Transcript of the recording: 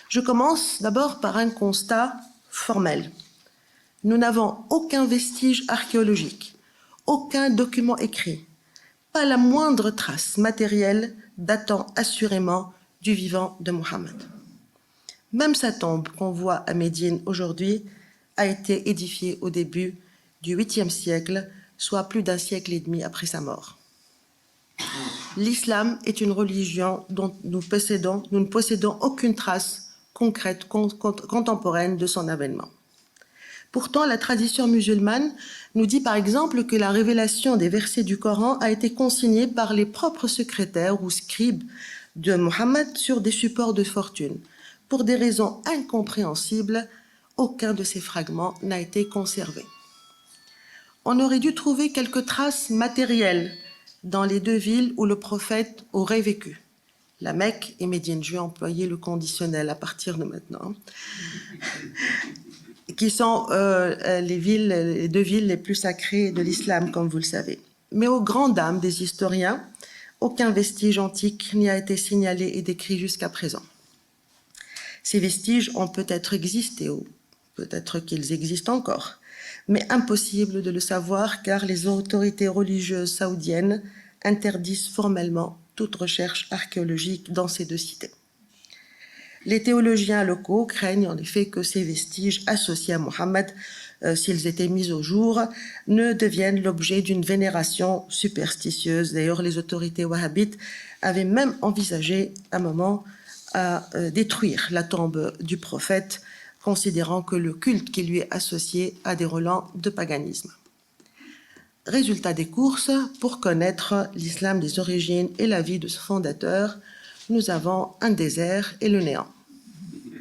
Je commence d'abord par un constat formel. Nous n'avons aucun vestige archéologique, aucun document écrit, pas la moindre trace matérielle datant assurément du vivant de Mohammed. Même sa tombe qu'on voit à Médine aujourd'hui a été édifiée au début du 8e siècle, soit plus d'un siècle et demi après sa mort. L'islam est une religion dont nous ne possédons aucune trace concrète, contemporaine de son avènement. Pourtant, la tradition musulmane nous dit par exemple que la révélation des versets du Coran a été consignée par les propres secrétaires ou scribes de Mohammed sur des supports de fortune. Pour des raisons incompréhensibles, aucun de ces fragments n'a été conservé. On aurait dû trouver quelques traces matérielles dans les deux villes où le prophète aurait vécu, la Mecque et Médine. Je vais employer le conditionnel à partir de maintenant, qui sont les deux villes les plus sacrées de l'islam, comme vous le savez. Mais aux grandes dames des historiens, aucun vestige antique n'y a été signalé et décrit jusqu'à présent. Ces vestiges ont peut-être existé, ou peut-être qu'ils existent encore, mais impossible de le savoir car les autorités religieuses saoudiennes interdisent formellement toute recherche archéologique dans ces deux cités. Les théologiens locaux craignent en effet que ces vestiges associés à Mohammed, s'ils étaient mis au jour, ne deviennent l'objet d'une vénération superstitieuse. D'ailleurs, les autorités wahhabites avaient même envisagé un moment à détruire la tombe du prophète, considérant que le culte qui lui est associé a des relents de paganisme. Résultat des courses, pour connaître l'islam des origines et la vie de ce fondateur, nous avons un désert et le néant.